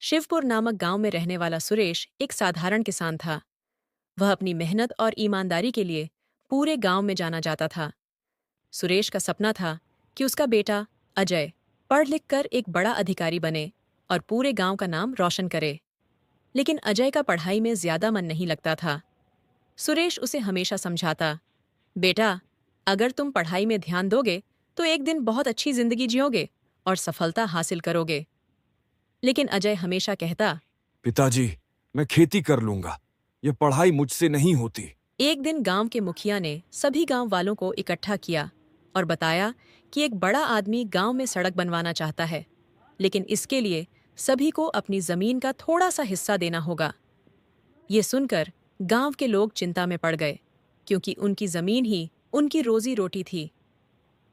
शिवपुर नामक गांव में रहने वाला सुरेश एक साधारण किसान था। वह अपनी मेहनत और ईमानदारी के लिए पूरे गांव में जाना जाता था। सुरेश का सपना था कि उसका बेटा अजय पढ़ लिख कर एक बड़ा अधिकारी बने और पूरे गांव का नाम रोशन करे। लेकिन अजय का पढ़ाई में ज्यादा मन नहीं लगता था। सुरेश उसे हमेशा समझाता, बेटा, अगर तुम पढ़ाई में ध्यान दोगे तो एक दिन बहुत अच्छी जिंदगी जियोगे और सफलता हासिल करोगे। लेकिन अजय हमेशा कहता, पिताजी, मैं खेती कर लूंगा। यह पढ़ाई मुझसे नहीं होती। एक दिन गांव के मुखिया ने सभी गांव वालों को इकट्ठा किया और बताया कि एक बड़ा आदमी गांव में सड़क बनवाना चाहता है, लेकिन इसके लिए सभी को अपनी जमीन का थोड़ा सा हिस्सा देना होगा। ये सुनकर गांव के लोग चिंता में पड़ गए, क्योंकि उनकी जमीन ही उनकी रोजी रोटी थी।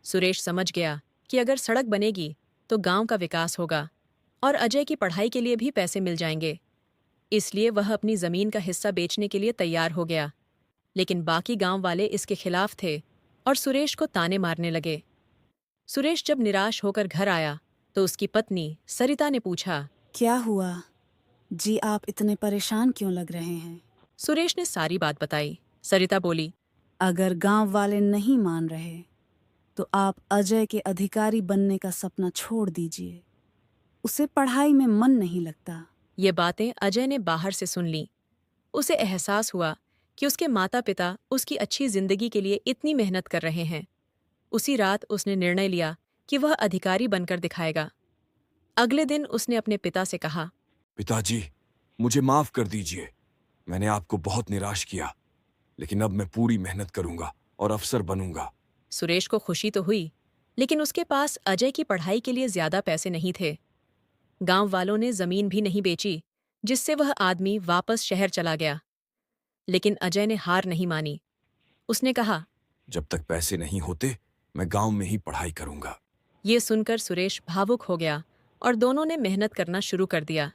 सुरेश समझ गया कि अगर सड़क बनेगी तो गांव का विकास होगा और अजय की पढ़ाई के लिए भी पैसे मिल जाएंगे। इसलिए वह अपनी जमीन का हिस्सा बेचने के लिए तैयार हो गया। लेकिन बाकी गांव वाले इसके खिलाफ थे और सुरेश को ताने मारने लगे। सुरेश जब निराश होकर घर आया तो उसकी पत्नी सरिता ने पूछा। क्या हुआ जी, आप इतने परेशान क्यों लग रहे हैं? सुरेश ने सारी बात बताई। सरिता बोली, अगर गांव वाले नहीं मान रहे तो आप अजय के अधिकारी बनने का सपना छोड़ दीजिए। उसे पढ़ाई में मन नहीं लगता। ये बातें अजय ने बाहर से सुन लीं। उसे एहसास हुआ कि उसके माता पिता उसकी अच्छी जिंदगी के लिए इतनी मेहनत कर रहे हैं। उसी रात उसने निर्णय लिया कि वह अधिकारी बनकर दिखाएगा। अगले दिन उसने अपने पिता से कहा, पिताजी, मुझे माफ कर दीजिए। मैंने आपको बहुत निराश किया, लेकिन अब मैं पूरी मेहनत करूंगा और अफसर बनूंगा। सुरेश को खुशी तो हुई, लेकिन उसके पास अजय की पढ़ाई के लिए ज्यादा पैसे नहीं थे। गांव वालों ने जमीन भी नहीं बेची, जिससे वह आदमी वापस शहर चला गया। लेकिन अजय ने हार नहीं मानी। उसने कहा, जब तक पैसे नहीं होते, मैं गांव में ही पढ़ाई करूंगा। ये सुनकर सुरेश भावुक हो गया और दोनों ने मेहनत करना शुरू कर दिया।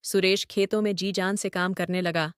सुरेश खेतों में जी जान से काम करने लगा